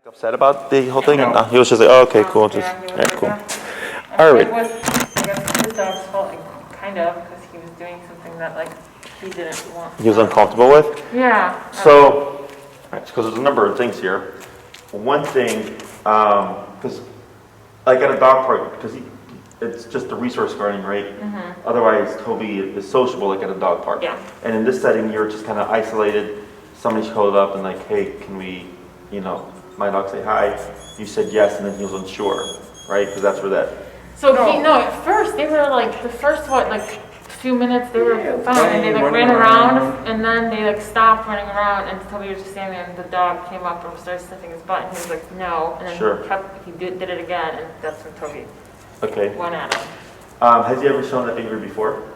Upset about the whole thing? And he was just like, oh, okay, cool. Just, Yeah, he was all right, like cool. that. All And right. it was, I guess, his dog's fault, kind of, because he was doing something that, like, he didn't want. He was uncomfortable with? Yeah. So, because there's a number of things here. One thing, because like at a dog park, because it's just a resource guarding, right? Mm-hmm. Otherwise, Toby is sociable like at a dog park. Yeah. And in this setting, you're just kind of isolated. Somebody showed up and like, hey, can we, my dog say hi. You said yes, and then he was unsure, right? Because that's where that. So at first they were like, the first few minutes they were fine, and they like ran around, and then they like stopped running around, and Toby was just standing there, and the dog came up and started sniffing his butt, and he was like, no, and then he did it again, and that's when Toby went at him. Has he ever shown that behavior before?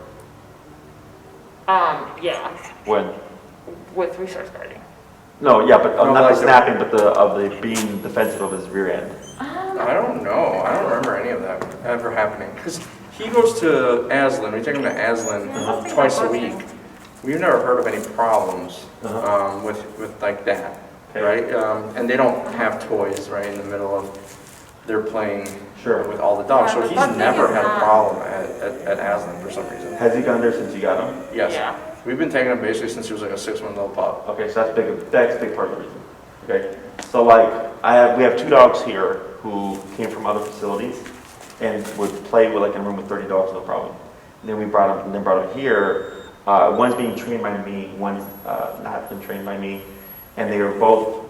Yeah. When? With resource guarding. No, yeah, but not the snapping, but of the being defensive of his rear end. I don't know. I don't remember any of that ever happening. Because he goes to Aslan. We take him to Aslan twice a week. We've never heard of any problems with like that, right? And they don't have toys right in the middle of their playing with all the dogs. So he's never had a problem at Aslan for some reason. Has he gone there since you got him? Yes. Yeah. We've been taking him basically since he was like a 6-month-old pup. Okay, so that's a big part of the reason. Okay, so like we have 2 dogs here who came from other facilities and would play with like in a room with 30 dogs, no problem. And then we brought them here. One's being trained by me, one's not been trained by me, and they were both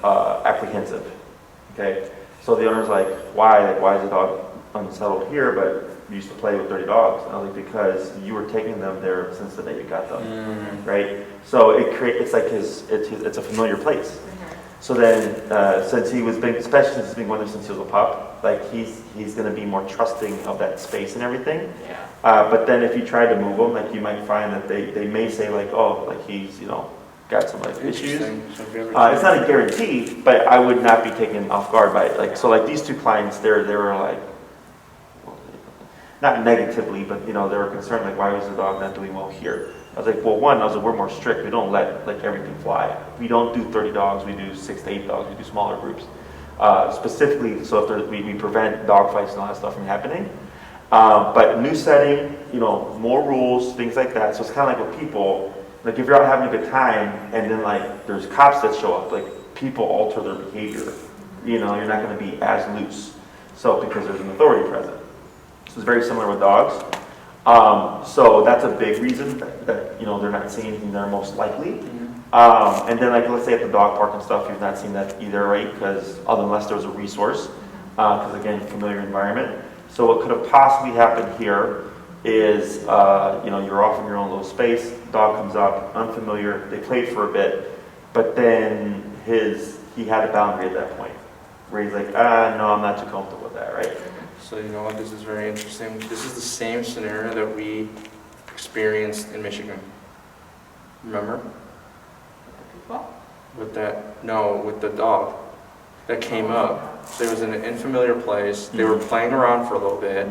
apprehensive. Okay, so the owner's like, why? Like, why is the dog unsettled here, but you used to play with 30 dogs? And I was like, because you were taking them there since the day you got them, right? So it's like it's a familiar place. So then, since he was big, especially since he's been going there since he was a pup, like he's going to be more trusting of that space and everything. Yeah. But then if you try to move him, like you might find that they may say like, oh, like he's got some like issues. So It's not a guarantee, but I would not be taken off guard by it. Like so, like these 2 clients, they were like, not negatively, but they were concerned like, why was the dog not doing well here? I was like, well, we're more strict. We don't let like everything fly. We don't do 30 dogs. We do 6 to 8 dogs. We do smaller groups, specifically so if we prevent dog fights and all that stuff from happening. But new setting, more rules, things like that. So it's kind of like with people. Like if you're out having a good time and then like there's cops that show up, like people alter their behavior. You're not going to be as loose. So because there's an authority present. So it's very similar with dogs. So that's a big reason that they're not seeing anything there most likely. And then like let's say at the dog park and stuff, you've not seen that either, right? Because unless there's a resource, because again, familiar environment. So what could have possibly happened here is you're off in your own little space, dog comes up, unfamiliar, they played for a bit, but then he had a boundary at that point where he's like, no, I'm not too comfortable with that, right? So you know what, this is very interesting. This is the same scenario that we experienced in Michigan. Remember? With the dog that came up. They was in an unfamiliar place. They were playing around for a little bit,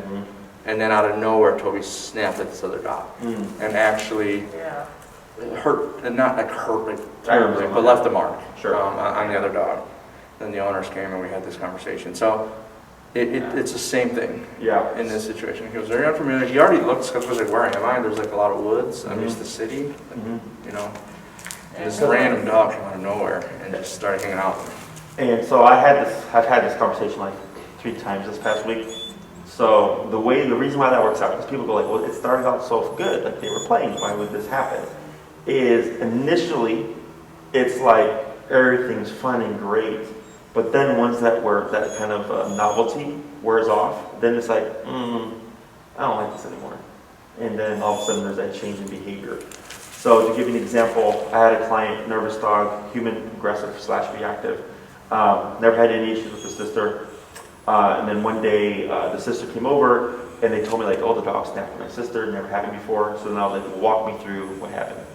and then out of nowhere, Toby snapped at this other dog, and actually hurt, and not like hurt, like terribly, but left a mark on the other dog. Then the owners came and we had this conversation. So it's the same thing in this situation. He was very unfamiliar. He already looked, because like, where am I? There's like a lot of woods. I'm used to city, And this random dog came out of nowhere and just started hanging out with me. And so I've had this conversation like 3 times this past week. So the reason why that works out, because people go like, well, it started out so good, like they were playing, why would this happen? Is initially, it's like everything's fun and great, but then once that kind of novelty wears off, then it's like, I don't like this anymore. And then all of a sudden there's that change in behavior. So to give you an example, I had a client, nervous dog, human aggressive / reactive, never had any issues with the sister. And then one day the sister came over and they told me like, oh, the dog snapped at my sister, never happened before. So then I was like, walk me through what happened.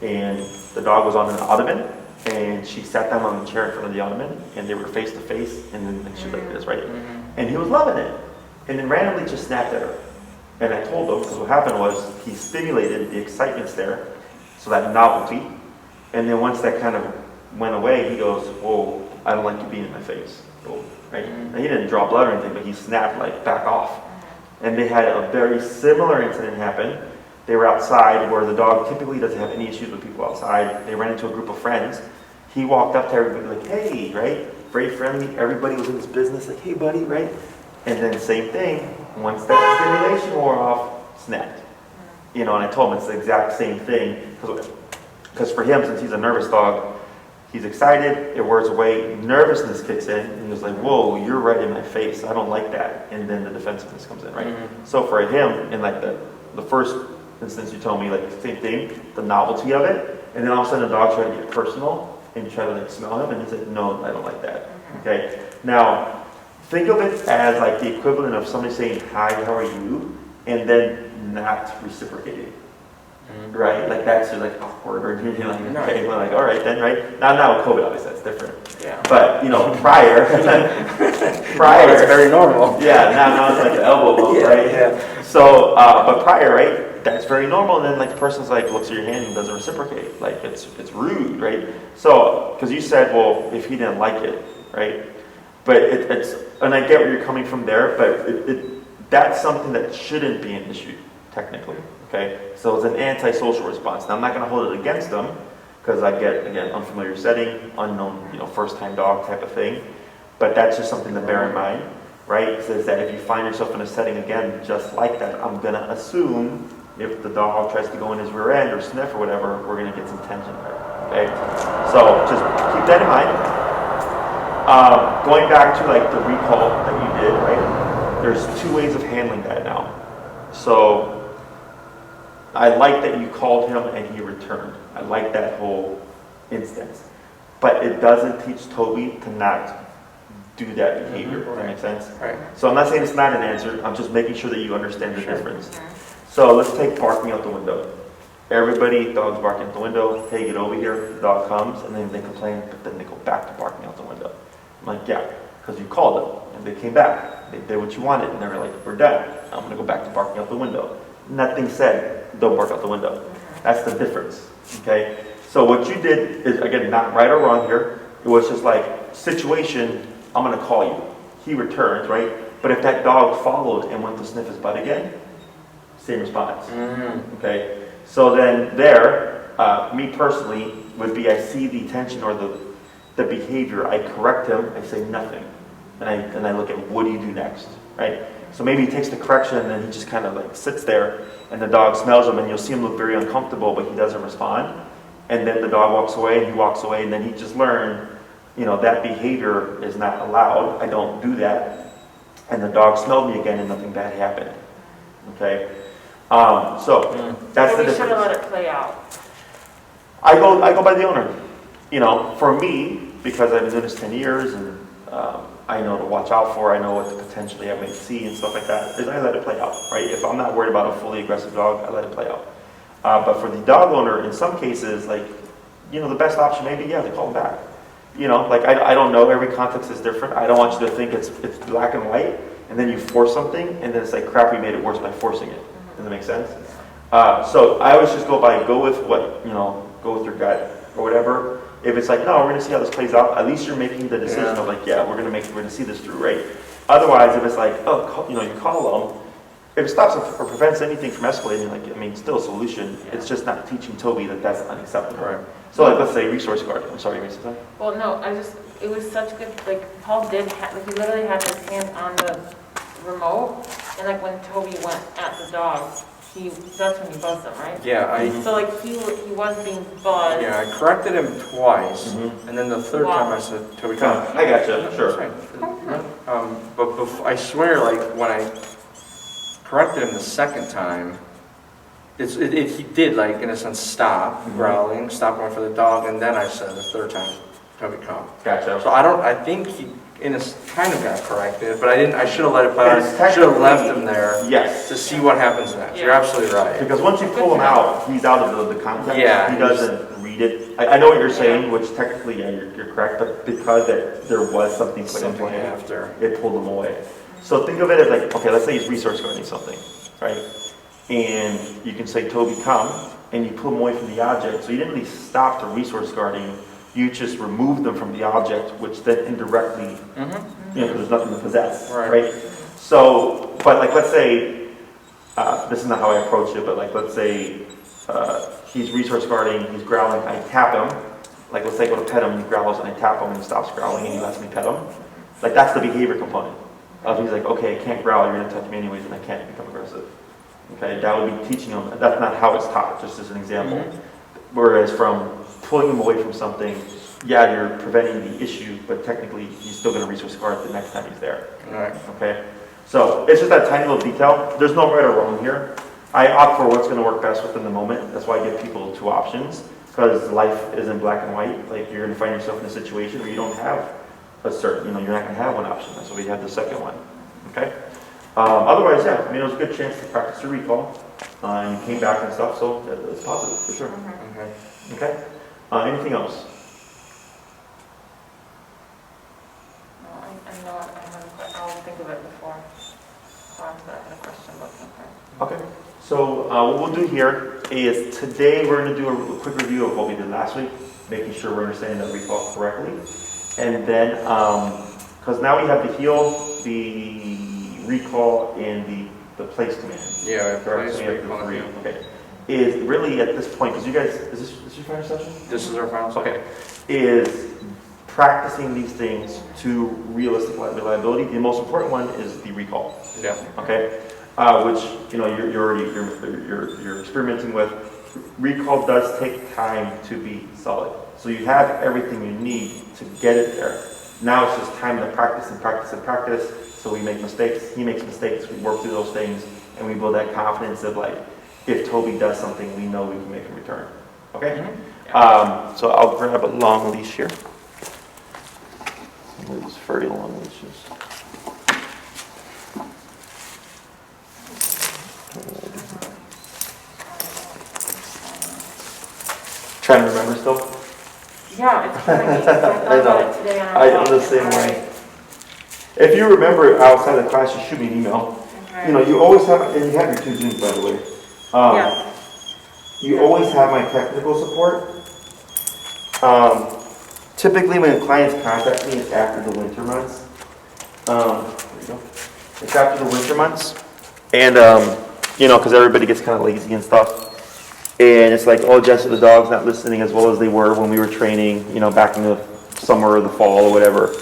And the dog was on an ottoman and she sat down on the chair in front of the ottoman and they were face to face and then she was like this, right? And he was loving it. And then randomly just snapped at her. And I told him, because what happened was he stimulated the excitement's there, so that novelty. And then once that kind of went away, he goes, whoa, I don't like you being in my face. Boom, right? And he didn't draw blood or anything, but he snapped like, back off. And they had a very similar incident happen. They were outside where the dog typically doesn't have any issues with people outside. They ran into a group of friends. He walked up to everybody like, hey, right? Very friendly. Everybody was in his business like, hey, buddy, right? And then same thing. Once that stimulation wore off, snapped. You know, and I told him it's the exact same thing. Because for him, since he's a nervous dog, he's excited, it wears away, nervousness kicks in, and he's like, whoa, you're right in my face, I don't like that. And then the defensiveness comes in, right? So for him, in like the first instance you told me, like the same thing, the novelty of it, and then all of a sudden the dog tried to get personal and try to like smell him, and he's like, no, I don't like that. Okay? Now, think of it as like the equivalent of somebody saying, hi, how are you? And then not reciprocating. Right? Like that's just like awkward, or you're like, okay, well, like, all right then, right? Now with COVID, obviously that's different. Yeah. But you know, prior, it's very normal. Yeah, now it's like an elbow bump, right? Yeah. So, but prior, right? That's very normal. And then like the person's like looks at your hand and doesn't reciprocate. Like it's rude, right? So, because you said, well, if he didn't like it, right? But it's, and I get where you're coming from there, but that's something that shouldn't be an issue technically. Okay, so it's an antisocial response. Now I'm not going to hold it against them because I get, again, unfamiliar setting, unknown, you know, first-time dog type of thing. But that's just something to bear in mind, right? It says that if you find yourself in a setting again just like that, I'm going to assume if the dog tries to go in his rear end or sniff or whatever, we're going to get some tension there. Okay, so just keep that in mind. Going back to like the recall that you did, right? There's two ways of handling that now. So I like that you called him and he returned. I like that whole instance. But it doesn't teach Toby to not do that behavior. Does that make sense? Right. So I'm not saying it's not an answer. I'm just making sure that you understand the difference. So let's take barking out the window. Everybody, dogs barking out the window. Hey, get over here. The dog comes and then they complain, but then they go back to barking out the window. I'm like, yeah, because you called them and they came back. They did what you wanted and they were like, we're done. I'm going to go back to barking out the window. Nothing said, don't bark out the window. That's the difference, okay? So what you did is, again, not right or wrong here. It was just like, situation, I'm going to call you. He returns, right? But if that dog followed and went to sniff his butt again, same response, okay? So then there, me personally, would be I see the tension or the behavior, I correct him, I say nothing. And I look at what do you do next, right? So maybe he takes the correction and then he just kind of like sits there and the dog smells him and you'll see him look very uncomfortable, but he doesn't respond. And then the dog walks away and he walks away and then he just learned, you know, that behavior is not allowed. I don't do that. And the dog smelled me again and nothing bad happened. Okay? So that's the difference. We should have let it play out. I go by the owner. You know, for me, because I've been doing this 10 years and I know to watch out for, I know what to potentially I may see and stuff like that, is I let it play out, right? If I'm not worried about a fully aggressive dog, I let it play out. But for the dog owner, in some cases, like, you know, the best option may be, yeah, they call him back. You know, like, I don't know, every context is different. I don't want you to think it's black and white, and then you force something, and then it's like, crap, we made it worse by forcing it. Does that make sense? So I always just go with what, you know, go with your gut, or whatever. If it's like, no, we're going to see how this plays out, at least you're making the decision of like, yeah, we're going to see this through, right? Otherwise, if it's like, oh, you know, you call them, if it stops or prevents anything from escalating, like, I mean, still a solution. It's just not teaching Toby that that's unacceptable. Right. So like, let's say resource guard. I'm sorry, you made something? Well, no, it was such good, like, Paul did, like, he literally had his hand on the remote, and like, when Toby went at the dog, that's when you buzzed him, right? Yeah, So like, he was being buzzed. Yeah, I corrected him twice, and then the third time I said, Toby, come. I gotcha, sure. But I swear, like, when I corrected him the second time, he did, like, in a sense, stop growling, stop going for the dog, and then I said the third time, Toby, come. Gotcha. So I think he kind of got corrected, but I should have let it play out. I should have left him there. Yes. To see what happens next. You're absolutely right. Because once you pull him out, he's out of the context. Yeah. He doesn't read it. I know what you're saying, which technically, yeah, you're correct, but because there was something put in play after, it pulled him away. So think of it as like, okay, let's say he's resource guarding something, right? And you can say, Toby, come, and you pull him away from the object. So you didn't really stop the resource guarding. you just remove them from the object, which then indirectly, Mm-hmm. you know, 'cause there's nothing to possess, Right. right? So, but like, let's say, this is not how I approach it, but like, let's say, he's resource guarding, he's growling, I tap him. Like, let's say I go to pet him, he growls, and I tap him, and he stops growling, and he lets me pet him. Like, that's the behavior component. He's like, okay, I can't growl, you're gonna touch me anyways, and I can't become aggressive. Okay, that would be teaching him, that's not how it's taught, just as an example. Whereas from pulling him away from something, yeah, you're preventing the issue, but technically, he's still gonna resource guard the next time he's there. Right. Okay? So, it's just that tiny little detail. There's no right or wrong here. I opt for what's gonna work best within the moment. That's why I give people 2 options, because life isn't black and white. Like, you're gonna find yourself in a situation where you don't have a certain, you're not gonna have one option. That's why we have the second one. Okay? Otherwise, yeah, I mean, it was a good chance to practice your recall, and you came back and stuff, so it's positive, for sure. Okay. Okay? Anything else? No, I know, I'll think of it before. I had a question, but okay. Okay. So what we'll do here is today we're going to do a quick review of what we did last week, making sure we're understanding the recall correctly. And then, because now we have the heal, the recall, and the place command. Yeah, Correct? place, So we have the recall, 3. yeah. Okay. Is really at this point, because you guys, is this your final session? This is our final session. Okay. Is practicing these things to realistic reliability. The most important one is the recall. Yeah. Okay, which you're experimenting with. Recall does take time to be solid, so you have everything you need to get it there. Now it's just time to practice and practice and practice. So we make mistakes, he makes mistakes, we work through those things, and we build that confidence of like, if Toby does something, we know we can make a return. Okay. So I'll grab a long leash here. These furry long leashes. Trying to remember still? Yeah, it's killing me. I thought I know. about it today on I'm the same way. If you remember outside the class, you shoot me an email. Okay. You know, you always have, and you have your 2 Zooms, by the way. Yeah. You always have my technical support. Typically, when clients contact me, it's after the winter months. There you go. It's after the winter months, and you know, because everybody gets kind of lazy and stuff. And it's like, oh, Jess, the dog's not listening as well as they were when we were training, you know, back in the summer or the fall or whatever.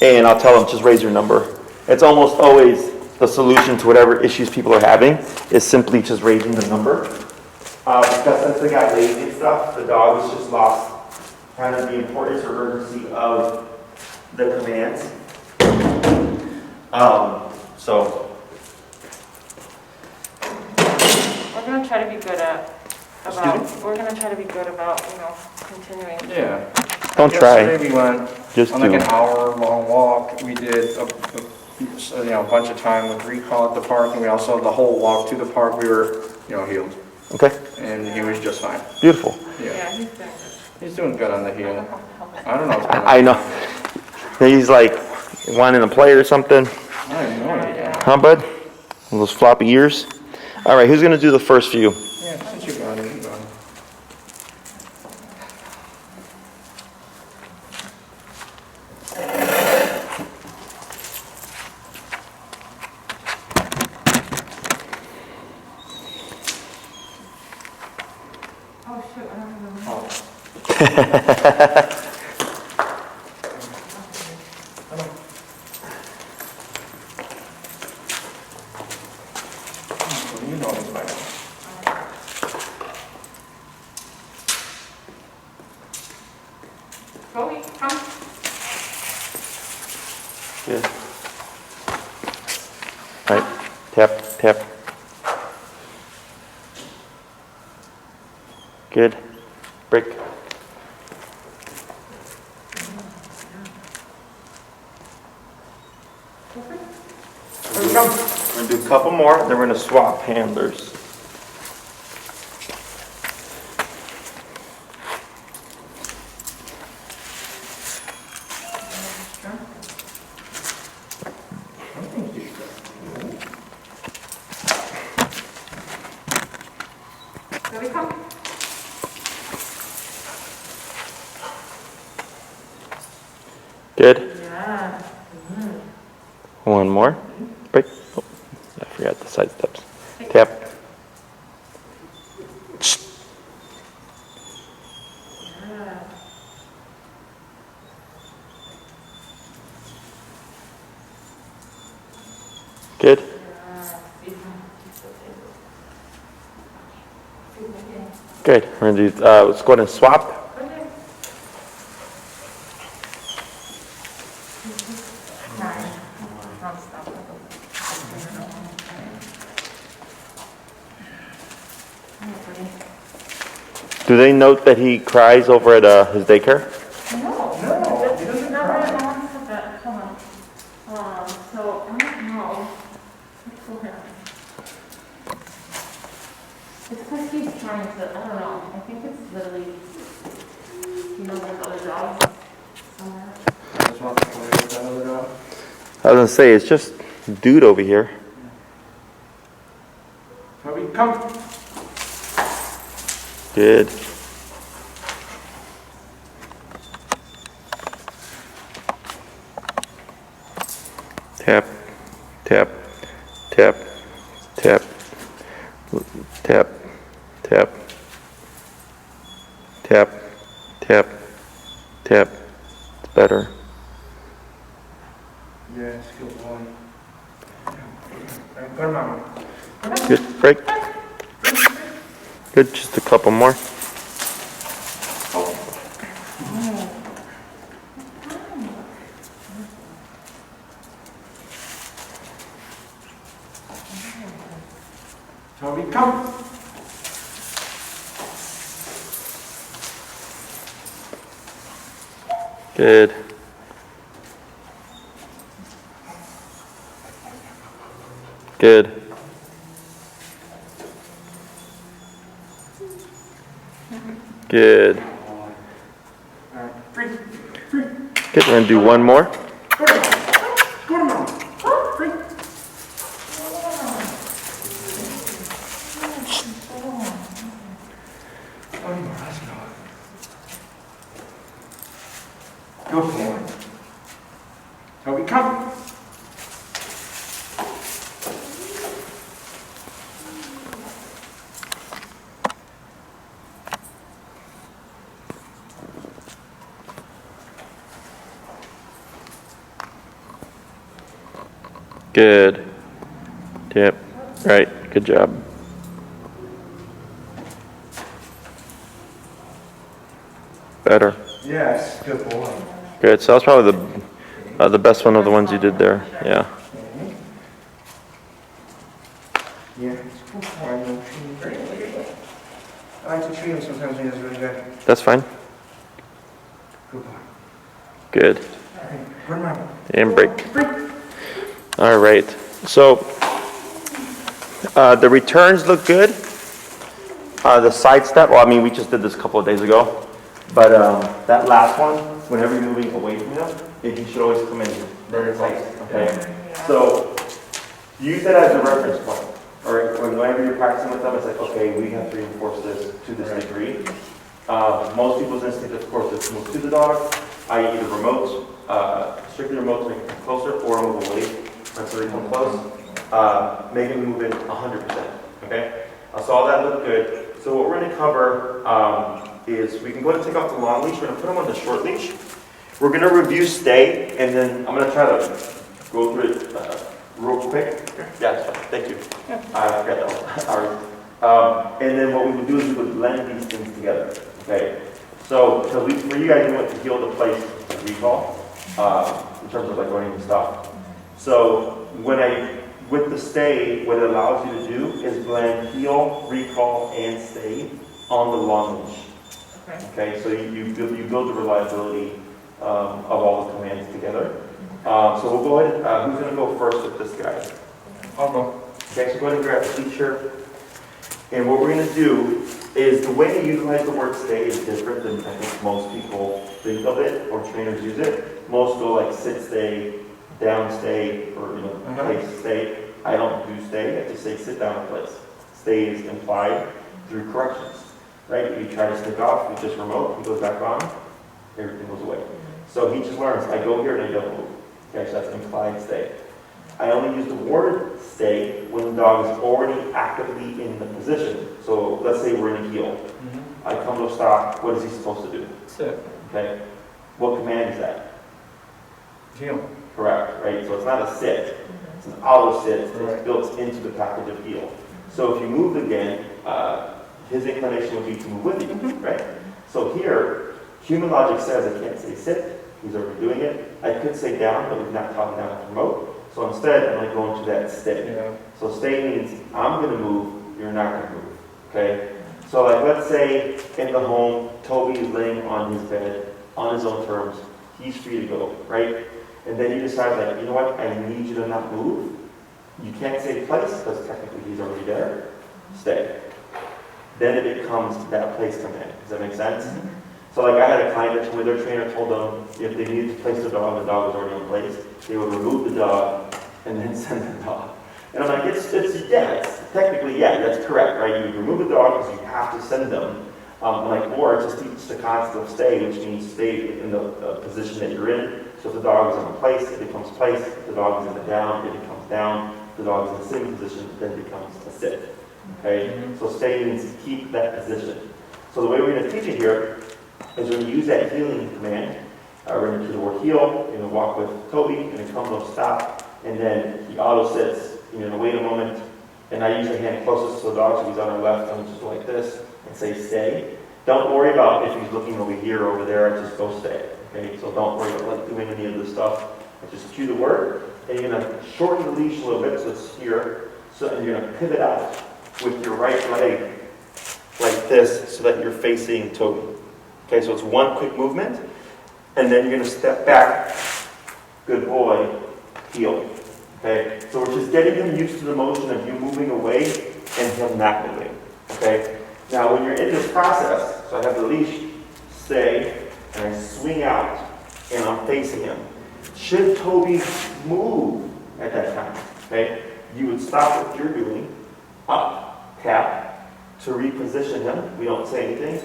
And I'll tell them, just raise your number. It's almost always the solution to whatever issues people are having is simply just raising the number. Because since they got lazy and stuff, the dog has just lost kind of the importance or urgency of the commands. So We're gonna try to be good we're gonna try to be good about, continuing. Yeah. don't try, Yesterday we went just on like do. an hour-long walk. We did a bunch of time with recall at the park, and we also, the whole walk to the park, we were, healed. Okay, And he was just fine. beautiful. Yeah, he's doing good. He's doing good on the I don't heel. know how to help it. I don't know what's going on. I know. He's like wanting to play or something. I have no idea. Huh, bud? With those floppy ears. All right, who's gonna do the first few? Yeah, since you got it, you got it. Oh, shoot, I don't remember. You know it's fine. Toby, come. Good. All right, tap, tap. Good. Break. We're gonna do a couple more, then we're gonna swap handlers. Toby, come. Good. Yeah. One more. Break. Oh, I forgot the side steps. Tap. Good. Good. We're gonna do. Let's go ahead and swap. Do they note that he cries over at his daycare? No, he doesn't cry. Hold on. So, I don't know. It's because he's trying to, I don't know, I think it's literally, like other dogs somewhere. Just want to play with that other dog. I was gonna say it's just dude over here. Toby, come. Good. Tap, tap, tap, tap, tap, tap, tap, tap, tap. It's better. Yes, good boy. Put him on. Good. Break. Good. Just a couple more. Toby, come. Good. Good. Good. Good. We're gonna do one more. Good boy. Toby, come. Good. Yep. Right. Good job. Better. Yes, good boy. Good. So that's probably the best one of the ones you did there. Yeah. Yeah, it's good boy. I know treating very good. I like to treat him sometimes when he's really good. That's fine. Good boy. Good. Put him on. And break. All right. So the returns look good. The side step. Well, I mean, we just did this a couple of days ago. But that last one, whenever you're moving away from him, he should always come in very close. Okay. So use that as a reference point. All right. Whenever you're practicing with them, it's like, okay, we have to reinforce this to this degree. Most people's instinct, of course, is to move to the dog, i.e. the remote, strictly remote to make it come closer, or move away until they come close. Make it move in 100%. Okay. So all that looked good. So what we're going to cover is we can go ahead and take off the long leash. We're going to put them on the short leash. We're going to review stay, and then I'm going to try to go through it real quick. Yeah, that's fine. Thank you. I forgot that one. All right. And then what we would do is we would blend these things together. Okay. So for you guys, we want to heal the place of recall in terms of like learning stuff. So with the stay, what it allows you to do is blend heal, recall, and stay on the long leash. Okay, so you build the reliability of all the commands together. So we'll go ahead. Who's going to go first with this guy? I'll go. Okay, so go ahead and grab a teacher. And what we're going to do is the way to utilize the word stay is different than I think most people think of it or trainers use it. Most go like sit stay, down stay, or place stay. I don't do stay. I just say sit down in place. Stay is implied through corrections. Right? If you try to stick off with this remote, it goes back on. everything goes away. So he just learns, I go here and I don't move. Okay, so that's implied stay. I only use the word stay when the dog is already actively in the position. So let's say we're in a heel. I come to a stop, what is he supposed to do? Sit. Okay, what command is that? Heel. Correct, right? So it's not a sit, it's an auto sit, it's Right. built into the package of heel. So if you moved again, his inclination would be to move with you, right? So here, human logic says I can't say sit, he's already doing it. I could say down, but we've not taught him down to promote. So instead, I'm going to go into that stay. Yeah. So stay means I'm going to move, you're not going to move, okay? So like let's say in the home, Toby is laying on his bed on his own terms. He's free to go, right? And then you decide like, you know what, I need you to not move. You can't say place because technically he's already there. Stay. Then it becomes that place command. Does that make sense? So like I had a client that told me their trainer told them if they needed to place the dog was already in place, they would remove the dog and then send the dog. And I'm like, it's technically, yeah, that's correct, right? You would remove the dog because you have to send them. Or just teach the concept of stay, which means stay in the position that you're in. So if the dog is in a place, it becomes place. If the dog is in the down, it becomes down. If the dog is in a sitting position, then it becomes a sit. Okay? So stay means keep that position. So the way we're going to teach it here is we're going to use that healing command. We're going to do the word heel, you're going to walk with Toby, and then come to a stop, and then he auto sits. You're going to wait a moment, and I use the hand closest to the dog, so he's on our left, and just like this, and say stay. Don't worry about if he's looking over here or over there, just go stay. Okay, so don't worry about like, doing any of this stuff. Just cue the word, and you're going to shorten the leash a little bit, so it's here, and you're going to pivot out with your right leg like this, so that you're facing Toby. Okay, so it's one quick movement, and then you're going to step back. Good boy, heel. Okay, so we're just getting him used to the motion of you moving away and him not moving. Okay, now when you're in this process, so I have the leash, stay, and I swing out, and I'm facing him. Should Toby move at that time, okay, you would stop what you're doing, up, tap, to reposition him. We don't say anything.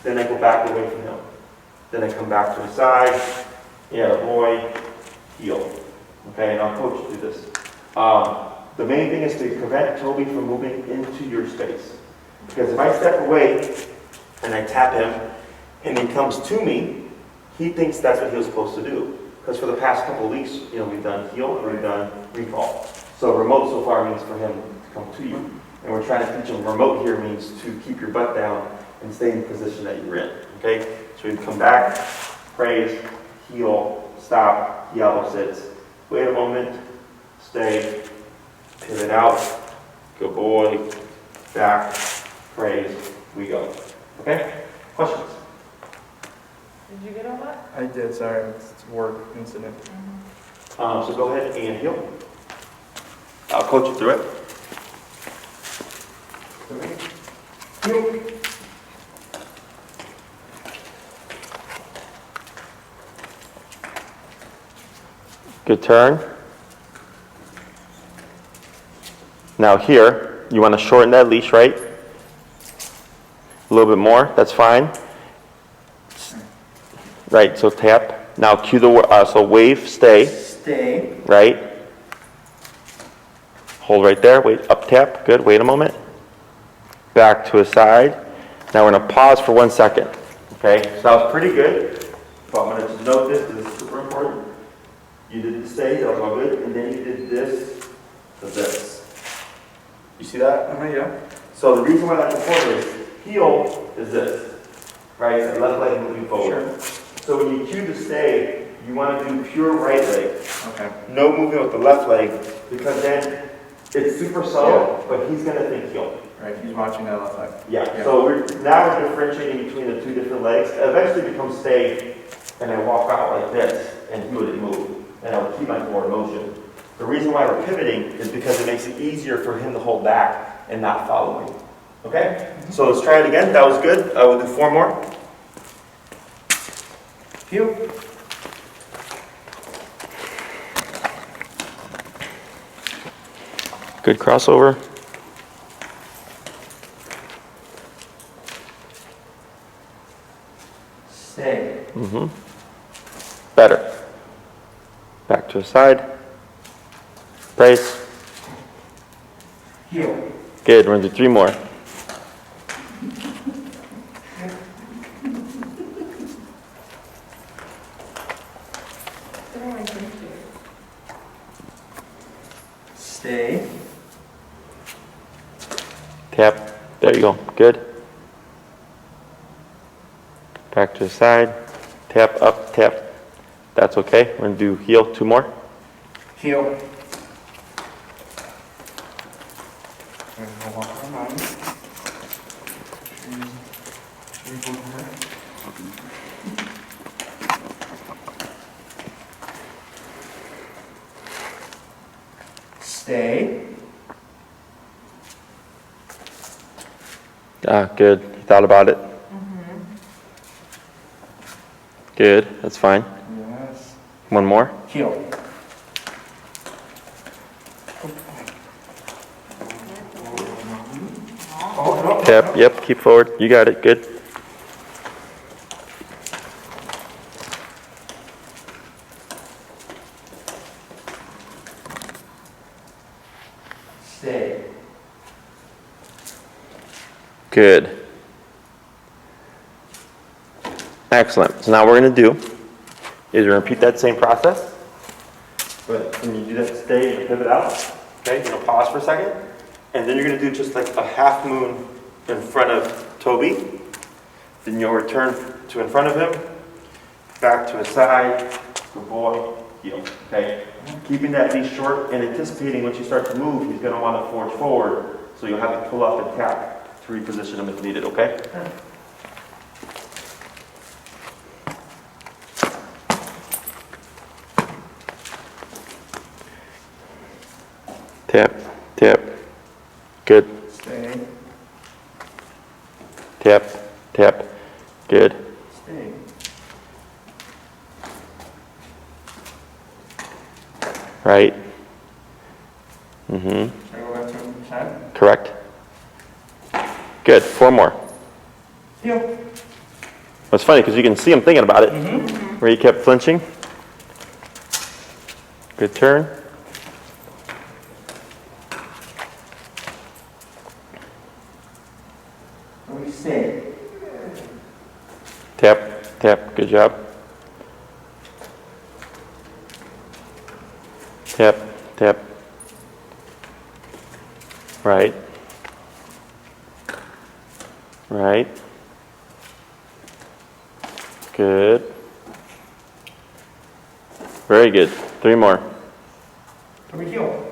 Then I go back away from him. Then I come back to the side. Yeah, boy, heel. Okay, and I'll coach you through this. The main thing is to prevent Toby from moving into your space. Because if I step away and I tap him and he comes to me, he thinks that's what he was supposed to do. Because for the past couple of weeks, we've done heel and we've done recall. So remote so far means for him to come to you. And we're trying to teach him remote here means to keep your butt down and stay in the position that you're in. Okay? So we come back, praise, heel, stop, he auto sits. Wait a moment, stay, pivot out, good boy, back, praise, we go. Okay? Questions? Did you get all that? I did, sorry, it's a work incident. So go ahead and heel. I'll coach you through it. Heel. Good turn. Now here, you want to shorten that leash, right? A little bit more, that's fine. Right, so tap. Now cue the, so wave, stay. Stay. Right. Hold right there, wait, up tap, good, wait a moment. Back to a side. Now we're going to pause for 1 second. Okay, so that was pretty good. But I'm going to just note this because it's super important. You did the stay, that was all good, and then you did this to this. You see that? Yeah. So the reason why that's important is heel is this, right? The left leg moving forward. Sure. So when you cue to stay, you want to do pure right leg. Okay. No movement with the left leg, because then it's super subtle, but he's going to think heel. Right, he's watching that left leg. Yeah. So now we're differentiating between the two different legs. It eventually becomes stay, and I walk out like this, and he would move. And I would keep my forward motion. The reason why we're pivoting is because it makes it easier for him to hold back and not follow me. Okay? So let's try it again. That was good. I will do 4 more. Heel. Good crossover. Stay. Mm-hmm. Better. Back to the side. Brace. Heel. Good. We're going to do 3 more. Stay. Tap. There you go. Good. Back to the side. Tap up, tap. That's okay. We're going to do heel 2 more. Heel. Stay. Good. You thought about it. Good. That's fine. Yes. 1 more. Heel. Tap. Yep. Keep forward. You got it. Good. Stay. Good. Excellent. So now what we're going to do is we're going to repeat that same process. But when you do that, stay and pivot out. Okay, you're going to pause for a second. And then you're going to do just like a half moon in front of Toby. Then you'll return to in front of him. Back to his side. Good boy. Heel. Okay. Keeping that knee short and anticipating once you start to move, he's going to want to forge forward. So you'll have to pull up and tap to reposition him if needed. Okay. Tap, tap, good. Stay. Tap, tap, good. Stay. Right. Mm-hmm. Can I go back to the side? Correct. Good. 4 more. Heel. It's funny because you can see him thinking about it. Where he kept flinching. Good turn. Stay. Tap, tap, good job. Tap, tap. Right. Right. Good. Very good. 3 more. Toby, heel.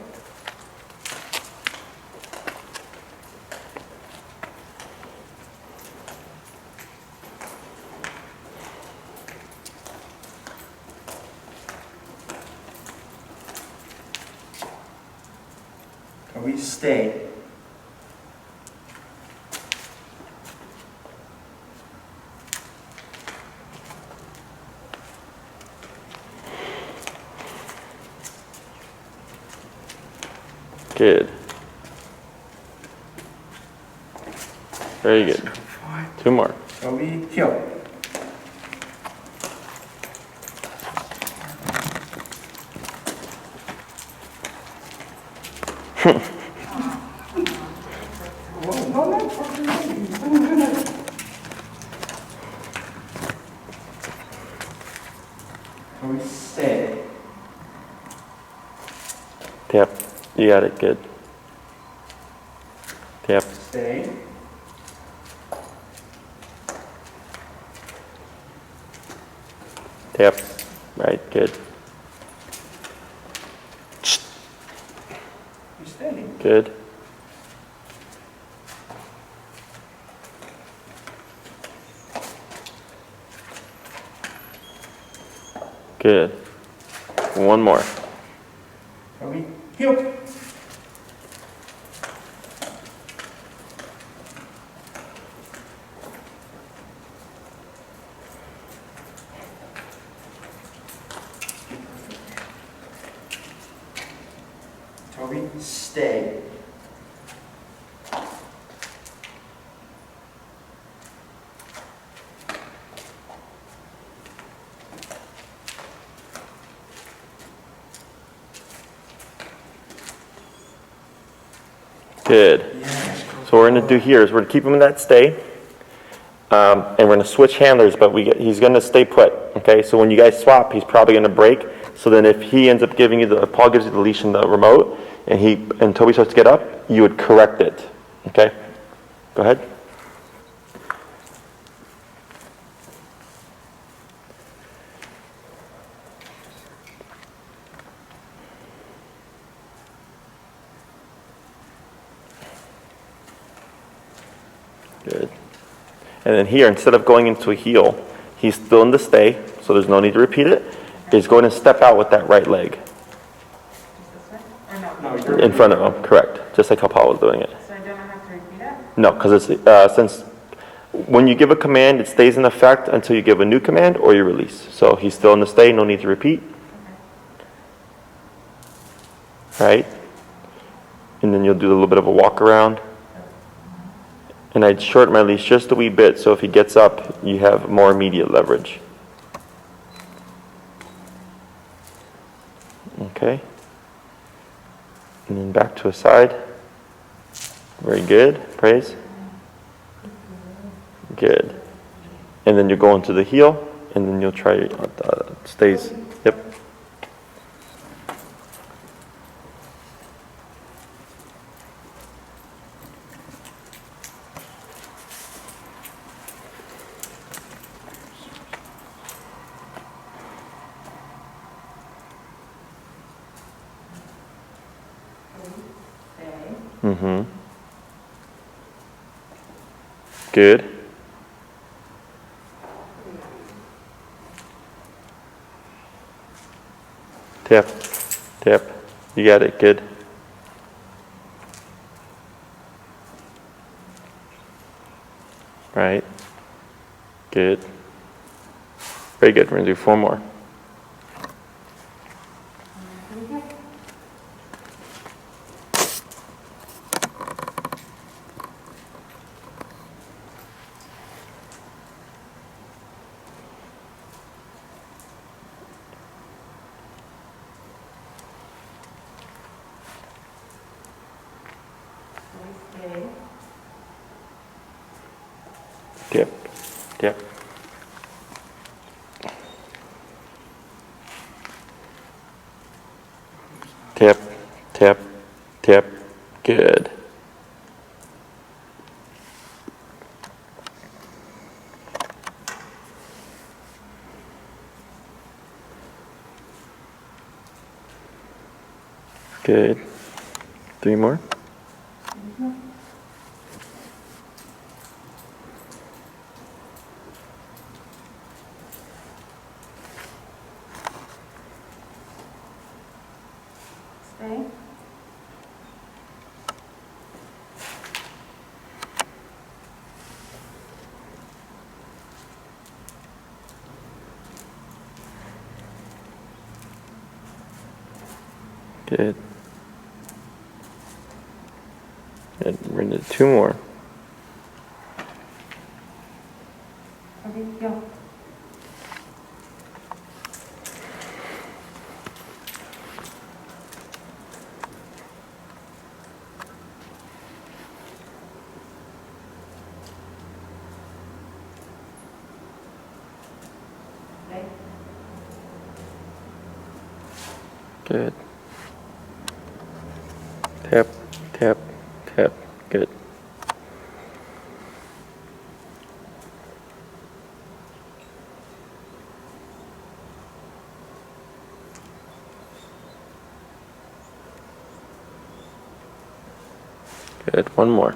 Toby, stay. Good. Very good. 2 more. Toby, heel. Toby, stay. Tap. You got it. Good. Tap. Stay. Tap. Right. Good. You stay. Good. Good. 1 more. Toby, heel. Toby, stay. Good. So what we're going to do here is we're going to keep him in that stay. And we're going to switch handlers, but he's going to stay put. Okay, so when you guys swap, he's probably going to break. So then if he ends up giving you if Paul gives you the leash and the remote, and Toby starts to get up, you would correct it. Okay, go ahead. Good. And then here, instead of going into a heel, he's still in the stay, so there's no need to repeat it. He's going to step out with that right leg. In front of him, correct. Just like how Paul was doing it. So I don't have to repeat it? No, because it's since when you give a command, it stays in effect until you give a new command or you release. So he's still in the stay, no need to repeat. Right? And then you'll do a little bit of a walk around. And I'd shorten my leash just a wee bit, so if he gets up, you have more immediate leverage. Okay. And then back to a side. Very good. Praise. Good. And then you're going to the heel, and then you'll try stays. Yep. Mm-hmm. Good. Tap. Tap. You got it. Good. Right. Good. Very good. We're going to do 4 more. Tap, tap. Tap, tap, tap. Good. Good. 3 more. Stay. Good. And we're going to do 2 more. Okay, go. Okay. Good. Tap, tap, tap. Good. Good. 1 more.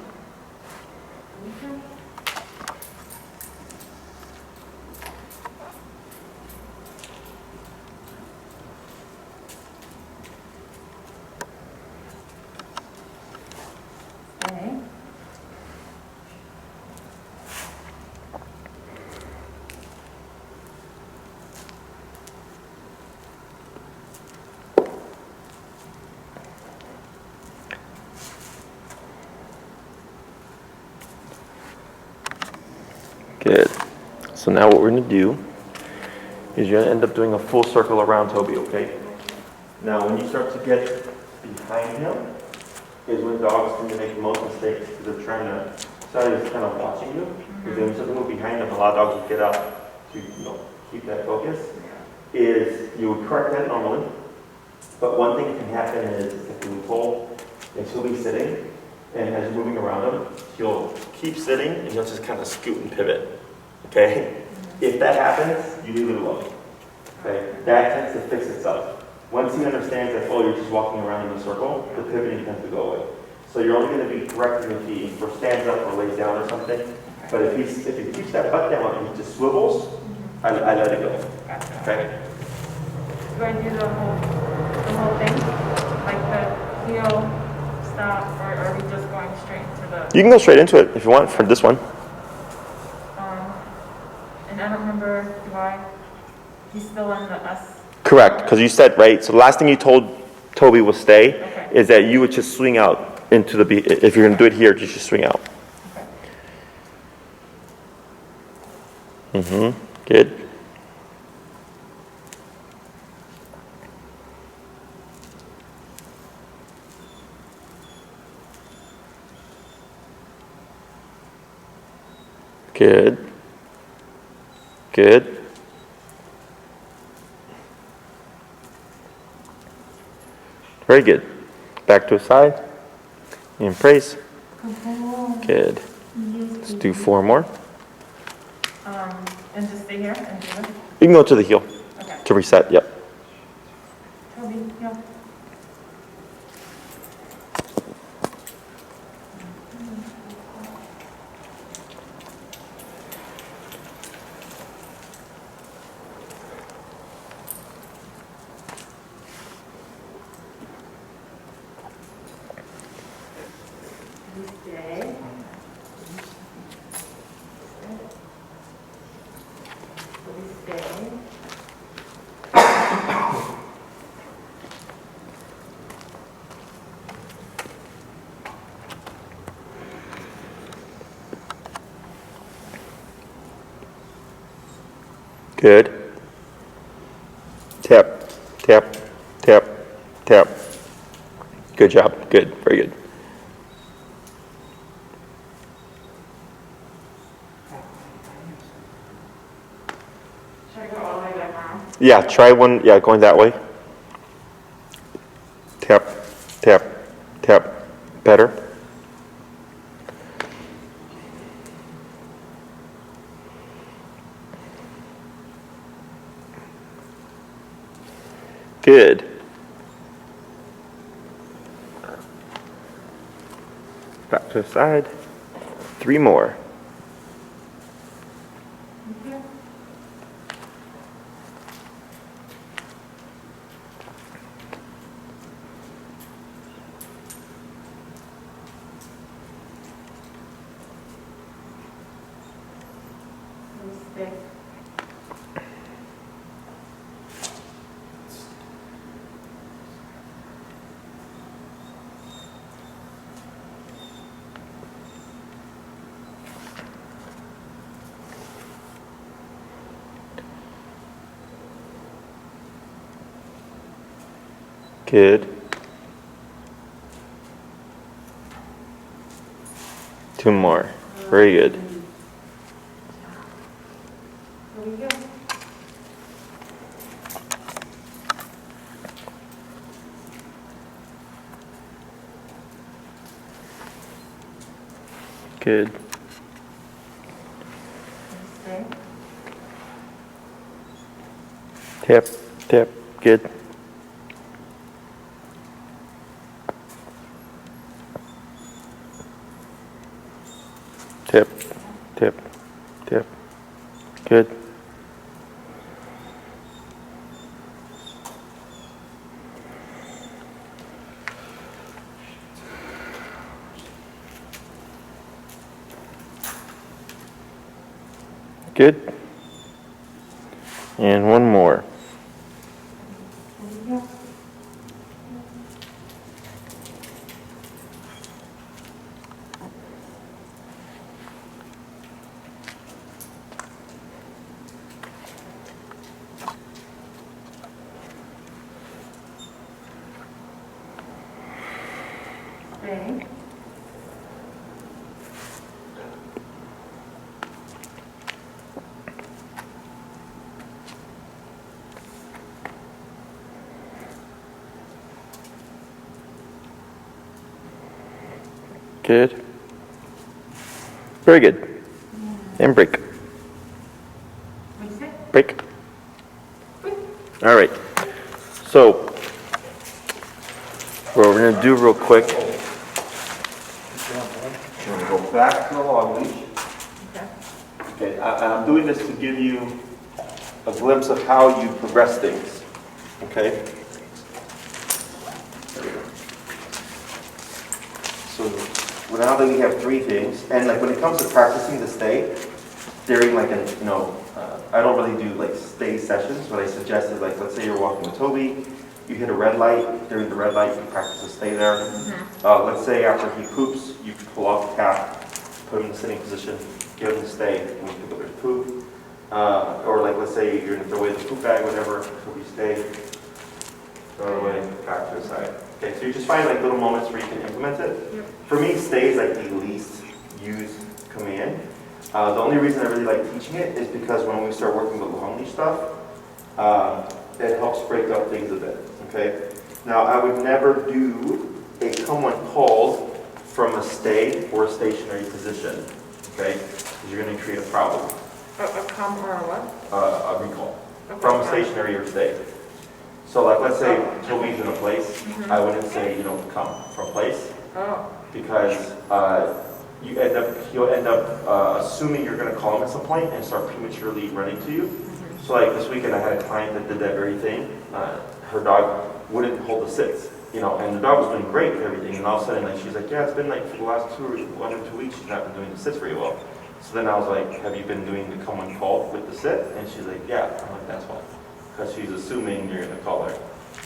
Stay. Good. So now what we're going to do is you're going to end up doing a full circle around Toby, okay? Now when you start to get behind him, is when dogs tend to make the most mistakes because they're trying to, somebody is kind of watching you. Because when something move behind them, a lot of dogs will get up to, keep that focus. Is you would correct that normally, but one thing that can happen is if you pull, and she'll be sitting, and as you're moving around him, he'll keep sitting and he'll just kind of scoot and pivot. Okay? If that happens, you leave it alone. Okay? That tends to fix itself. Once he understands that, oh, you're just walking around in a circle, the pivoting tends to go away. So you're only going to be correcting if he stands up or lays down or something. But if he keeps that butt down and he just swivels, I let it go. Gotcha. Okay? Do I do the whole thing? Like the heel, stop, or are we just going straight into the... You can go straight into it if you want for this one. And I don't remember, he's still in the S? Correct, because you said, right, so the last thing you told Toby was stay, Okay. is that you would just swing out into the, if you're going to do it here, just swing out. Okay. Good. Good. Good. Very good. Back to a side. And praise. Good. Let's do 4 more. And just stay here and do this? You can go to the heel Okay. to reset. Yep. Toby, yeah. Stay. Stay. Good. Tap, tap, tap, tap. Good job. Good. Very good. Should I go all the way back around? Yeah, try one. Yeah, going that way. Tap, tap, tap. Better. Good. Back to the side. 3 more. Stay. Good. 2 more. Very good. Here we go. Good. Stay. Tap, tap. Good. Tap, tap, tap. Good. Good. And 1 more. Stay. stay. Good. Very good. And break. Break. All right. So, what we're going to do real quick, we're going to go back to the log leash. Okay, I'm doing this to give you a glimpse of how you progress things. Okay? There we go. So, now that we have 3 things, and like when it comes to practicing the stay, during like an, I don't really do like stay sessions. What I suggest is like, let's say you're walking with Toby, you hit a red light. During the red light, you practice to stay there. Let's say after he poops, you pull off the cap, put him in the sitting position, give him the stay when you pick up his poop. Or like, let's say you're going to throw away the poop bag, whatever, Toby stay, throw it away, back to the side. Okay, so you just find like little moments where you can implement it. Yep. For me, stay is like the least used command. The only reason I really like teaching it is because when we start working with long leash stuff, it helps break up things a bit, okay? Now, I would never do a come when called from a stay or a stationary position, okay? Because you're going to create a problem. A come or a what? A recall. Okay. From a stationary or stay. So like, let's say Toby's in a place, I wouldn't say, come from place. Oh. Because he'll end up assuming you're going to call him at some point and start prematurely running to you. So like this weekend I had a client that did that very thing. Her dog wouldn't hold the sits, and the dog was doing great and everything. And all of a sudden, like she's like, yeah, it's been like for the last 1 or 2 weeks, she's not been doing the sits very well. So then I was like, have you been doing the come when called with the sit? And she's like, yeah. I'm like, that's why. Because she's assuming you're going to call her.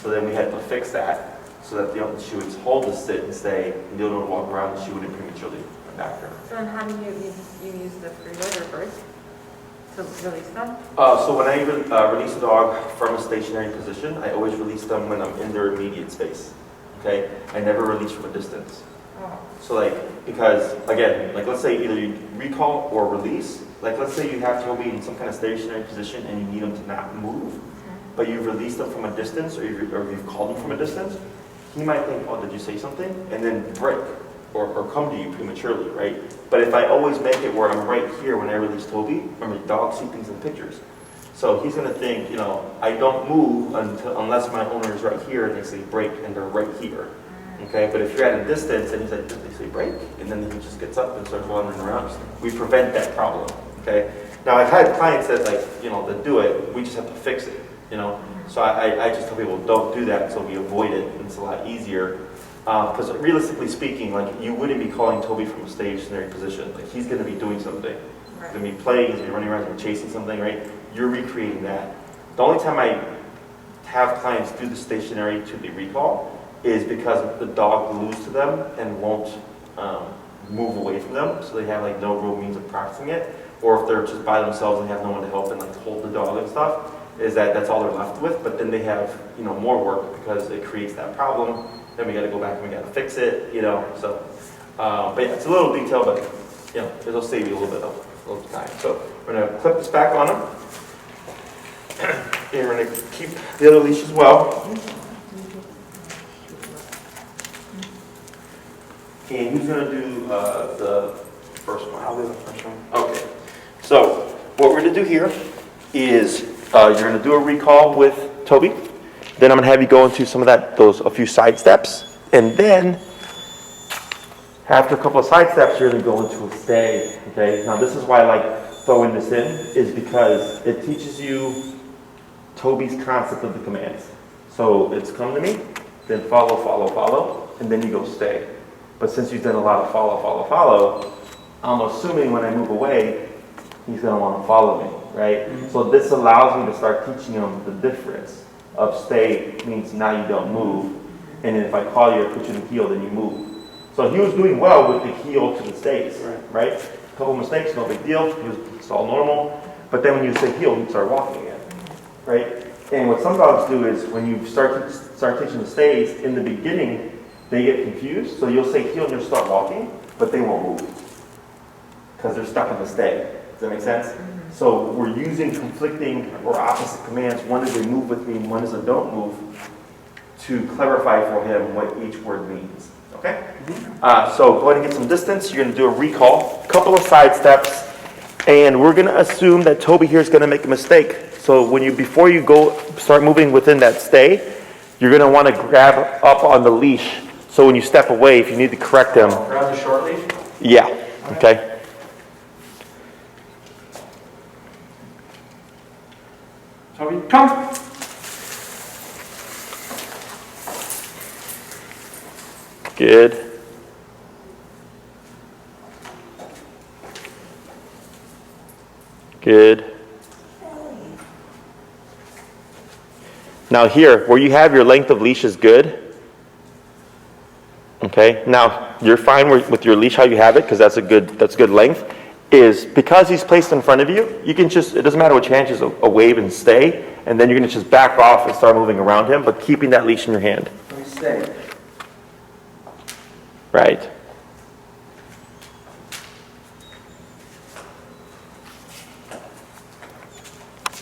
So then we had to fix that so that she would hold the sit and stay, and the other would walk around and she wouldn't prematurely run back her. So then how do you use the freeloader first to release them? So when I release a dog from a stationary position, I always release them when I'm in their immediate space. Okay? I never release from a distance. Oh. So like, because again, like let's say either you recall or release, like let's say you have Toby in some kind of stationary position and you need him to not move, but you've released them from a distance or you've called him from a distance, he might think, oh, did you say something? And then break or come to you prematurely, right? But if I always make it where I'm right here when I release Toby, remember dogs see things in pictures. So he's gonna think, I don't move unless my owner is right here and they say break and they're right here. Okay, but if you're at a distance and he's like, did they say break? And then he just gets up and starts wandering around. We prevent that problem, okay? Now I've had clients that that do it, we just have to fix it, So I just tell people, don't do that so we avoid it, and it's a lot easier. Because realistically speaking, like you wouldn't be calling Toby from a stationary position. Like he's gonna be doing something. He's gonna be playing, he's gonna be running around, he's gonna be chasing something, right? You're recreating that. The only time I have clients do the stationary to the recall is because the dog glues to them and won't move away from them, so they have like no real means of practicing it. Or if they're just by themselves and have no one to help and like hold the dog and stuff, that's all they're left with. But then they have more work because it creates that problem. Then we got to go back and we got to fix it, So, but yeah, it's a little detail, but it'll save you a little bit of time. So we're gonna clip this back on him, and we're gonna keep the other leash as well. And who's going to do the first one? I'll do the first one. Okay. So what we're going to do here is you're going to do a recall with Toby. Then I'm going to have you go into some of a few side steps. And then after a couple of side steps, you're going to go into a stay. Okay. Now this is why I like throwing this in, is because it teaches you Toby's concept of the commands. So it's come to me, then follow, follow, follow, and then you go stay. But since you've done a lot of follow, follow, follow, I'm assuming when I move away, he's going to want to follow me, right? Mm-hmm. So this allows me to start teaching him the difference of stay means now you don't move, and then if I call you or put you in the heel, then you move. So he was doing well with the heel to the stays, right? A couple mistakes, no big deal. It's all normal. But then when you say heel, he'd start walking again, right? And what some dogs do is when you start teaching the stays, in the beginning, they get confused. So you'll say heel and you'll start walking, but they won't move because they're stuck in the stay. Does that make sense? So we're using conflicting or opposite commands. One is a move with me, and one is a don't move, to clarify for him what each word means. Okay? So go ahead and get some distance. You're going to do a recall, a couple of side steps, and we're going to assume that Toby here is going to make a mistake. So before you go start moving within that stay, you're going to want to grab up on the leash. So when you step away, if you need to correct him. Grab the short leash? Yeah. Okay. Toby, come! Good. Good. Now here, where you have your length of leash is good. Okay, now you're fine with your leash how you have it because that's good length. Is because he's placed in front of you, you can just, it doesn't matter which hand, just a wave and stay, and then you're going to just back off and start moving around him, but keeping that leash in your hand. Let me stay. Right.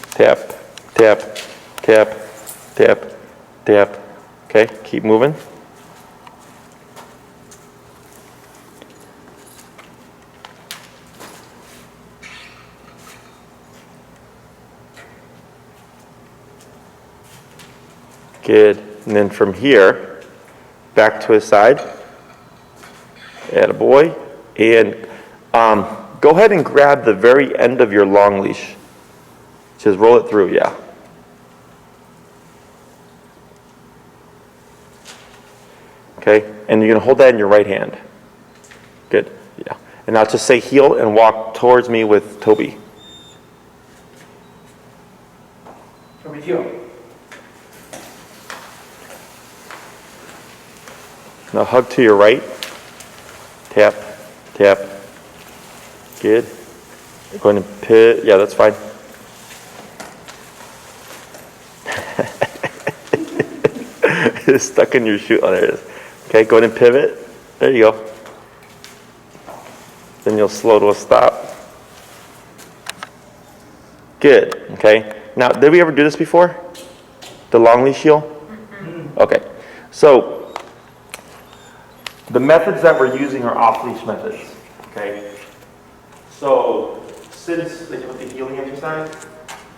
Tap, tap, tap, tap, tap. Okay, keep moving. Good. And then from here, back to his side. Attaboy. And go ahead and grab the very end of your long leash. Just roll it through, yeah. Okay, and you're going to hold that in your right hand. Good, yeah. And now just say heel and walk towards me with Toby. Toby, heel. Now hug to your right. Tap, tap. Good. Go ahead and pivot. Yeah, that's fine. It's stuck in your shoe. Oh, there it is. Okay, go ahead and pivot. There you go. Then you'll slow to a stop. Good. Okay. Now, did we ever do this before? The long leash heel? Okay. So, the methods that we're using are off-leash methods. Okay. So, since with the healing exercise,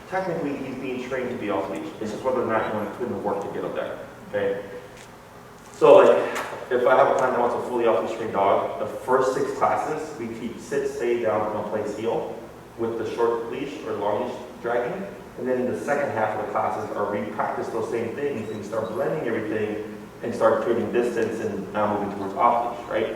technically he's being trained to be off-leash. It's just whether or not you want to put in the work to get up there. Okay. So, like, if I have a client that wants a fully off-leash trained dog, the first 6 classes we teach sit, stay, down, come, place, heel with the short leash or long leash dragging. And then in the second half of the classes are we practice those same things and start blending everything and start creating distance and now moving towards off-leash, right?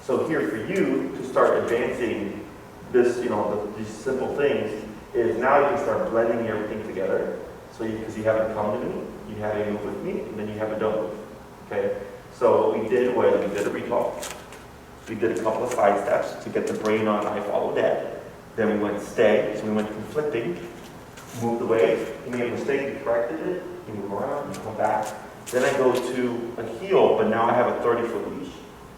So here for you to start advancing this, these simple things is now you can start blending everything together. So because you have a come to me, you have a move with me, and then you have a don't move, okay? So what we did was we did a recall. We did a couple of side steps to get the brain on I follow dad. Then we went stay, so we went conflicting, moved away, you made a mistake, you corrected it, you move around, you come back. Then I go to a heel, but now I have a 30-foot leash.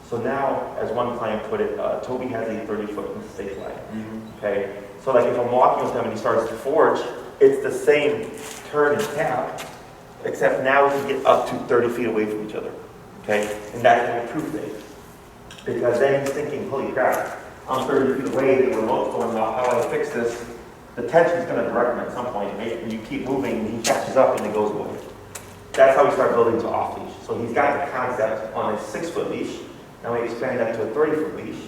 So now, as one client put it, Toby has a 30-foot mistake line, okay? So like if I'm walking with him and he starts to forge, it's the same turn and tap, except now we can get up to 30 feet away from each other, okay? And that's an improved thing. Because then he's thinking, holy crap, I'm 30 feet away, the remote's going off, how do I fix this? The tension's going to direct him at some point, right? And you keep moving, and he catches up and it goes away. That's how we start building to off-leash. So he's got the concept on a 6-foot leash, now we expand that to a 30-foot leash,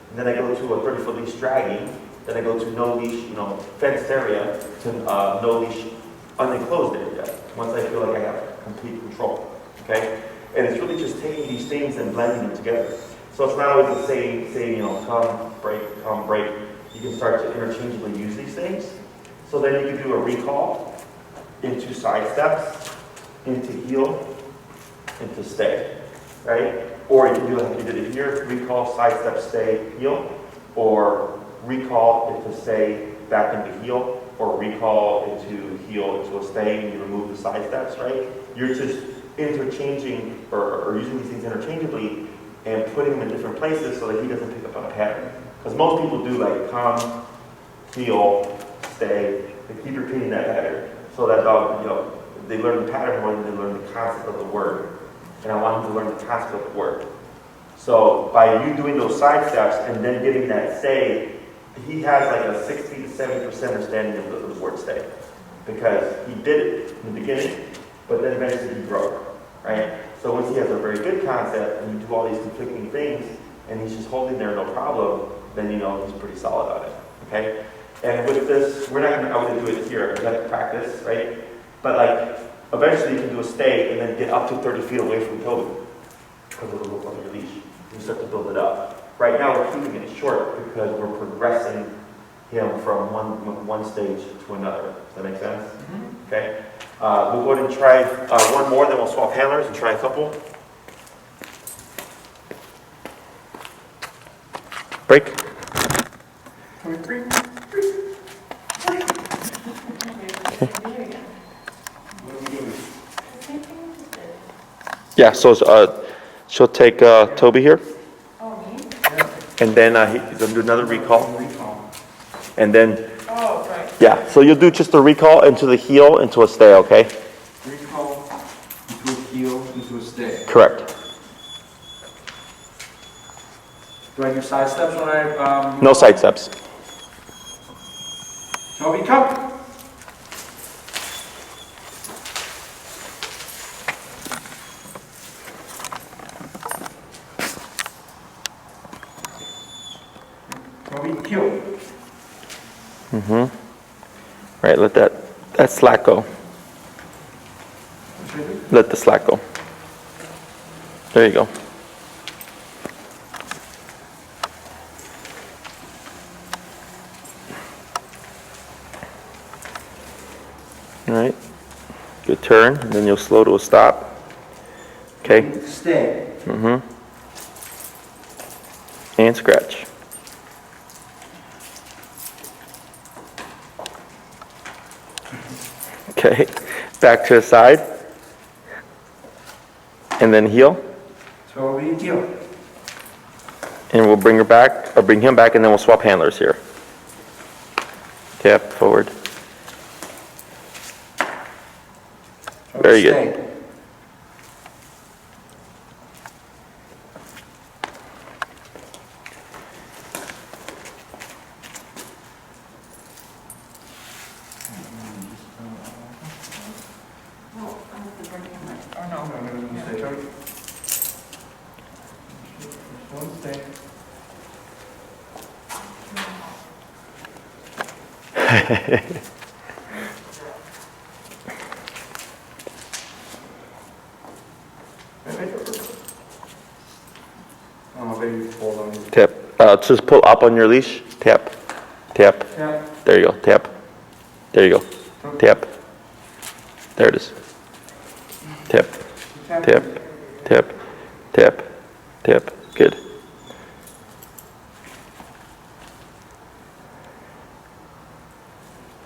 and then I go to a 30-foot leash dragging, then I go to no leash, fenced area, to no leash unenclosed area, once I feel like I have complete control, okay? And it's really just taking these things and blending them together. So it's not always the same, come, break. You can start to interchangeably use these things. So then you can do a recall into side steps, into heel, into stay, right? Or you can do like you did it here, recall, side step, stay, heel, or recall into stay, back into heel, or recall into heel into a stay and you remove the side steps, right? You're just interchanging or using these things interchangeably and putting them in different places so that he doesn't pick up on a pattern. Because most people do like come, heel, stay, they keep repeating that pattern. So that dog, you know, they learn the pattern more than they learn the concept of the word. And I want them to learn the concept of the word. So by you doing those side steps and then getting that stay, he has like a 60 to 70% understanding of the word stay. Because he did it in the beginning, but then eventually he broke, right? So once he has a very good concept and you do all these conflicting things and he's just holding there no problem, then you know he's pretty solid on it, okay? And with this, we're not going to, I wouldn't do it here, we have to practice, right? But like, eventually you can do a stay and then get up to 30 feet away from Toby because of the look on your leash. You start to build it up. Right now we're keeping it short because we're progressing him from one stage to another. Does that make sense? Mm-hmm. Okay. We'll go ahead and try one more, then we'll swap handlers and try a couple. Break. Yeah, so she'll take Toby here. Oh, me? And then he's going to do another recall. And then, Oh, right. yeah, so you'll do just a recall into the heel, into a stay, okay? Recall into a heel, into a stay. Correct. Do I do side steps when I... No side steps. Toby, come. Toby, heel. Mm-hmm. Right, let that slack go. Let the slack go. There you go. All right. Good turn, and then you'll slow to a stop. Okay. Stay. Mm-hmm. And scratch. Okay. Back to the side. And then heel. Toby, heel. And we'll bring her back, or bring him back, and then we'll swap handlers here. Tap forward. Very good. Tap. Just pull up on your leash. Tap. Tap. Tap. There you go. Tap. There you go. Tap. There it is. Tap. Tap. Tap. Tap. Tap. Good.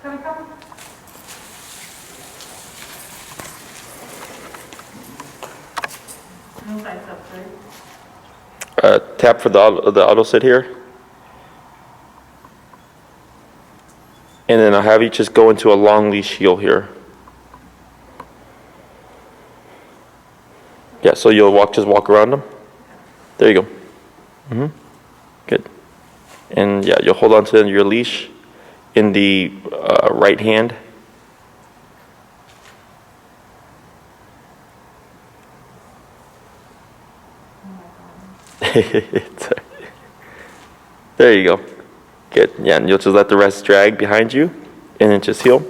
Can I come? No side steps, right? Tap for the auto sit here. And then I'll have you just go into a long leash heel here. Yeah, so you'll just walk around them. There you go. Mm-hmm. Good. And yeah, you'll hold on to your leash in the right hand. There you go. Good. Yeah, and you'll just let the rest drag behind you, and then just heel.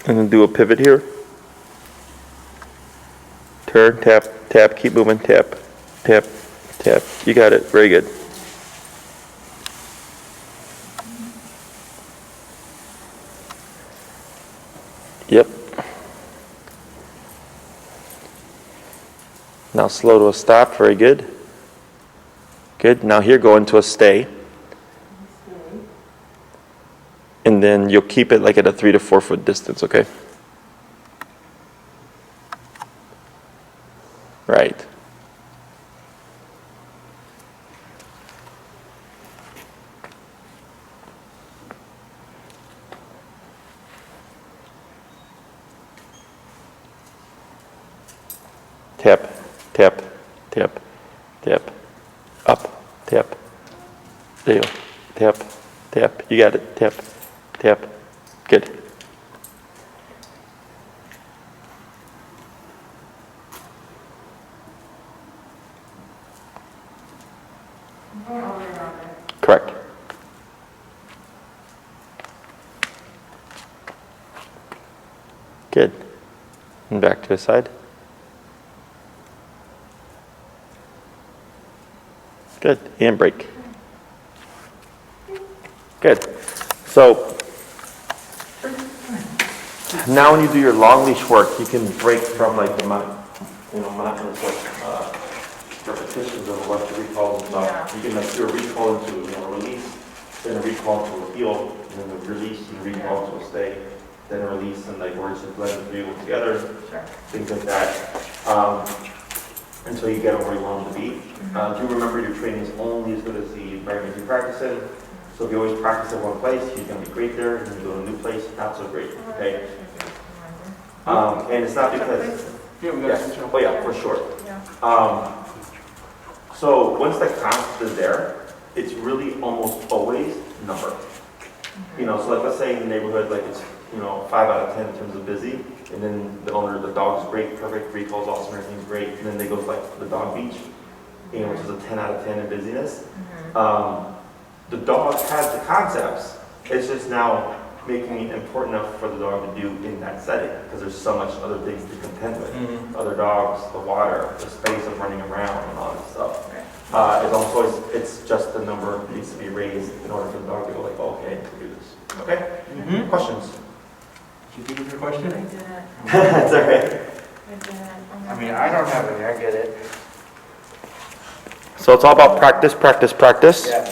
And then do a pivot here. Turn, tap, tap, keep moving, tap, tap, tap. You got it. Very good. Yep. Now slow to a stop. Very good. Good. Now here go into a stay. And then you'll keep it like at a 3 to 4 foot distance, okay? Right. Tap, tap, tap, tap, up, tap, there you go, tap, tap, you got it, tap, tap, good. Correct. Good. And back to his side. Good. And break. Good. So now when you do your long leash work, you can break from like the monotonous repetitions of what the recalls and stuff. You can like do a recall into a release, then a recall to a heel, and then a release and a recall to a stay, then a release and like where it's just blend the three together, things like that. Until you get them where you want them to be. Do remember your training is only as good as the environment you practice in. So if you always practice in one place, you're going to be great there. If you go to a new place, not so great. Okay. And it's not because. Oh yeah, for sure. So once the concept is there, it's really almost always number. So like let's say in the neighborhood, like it's 5 out of 10 in terms of busy, and then the owner, the dog's great, perfect, recalls awesome, everything's great, and then they go to like the dog beach, which is a 10 out of 10 in busyness. The dog has the concepts. It's just now making it important enough for the dog to do in that setting, because there's so much other things to contend with. Other dogs, the water, the space of running around, and all that stuff. It's just the number needs to be raised in order for the dog to go like, okay, I can do this. Okay? Questions? Did you give me your question? I did. That's all right. I mean, I don't have any, I get it. So it's all about practice, practice, practice. Yeah.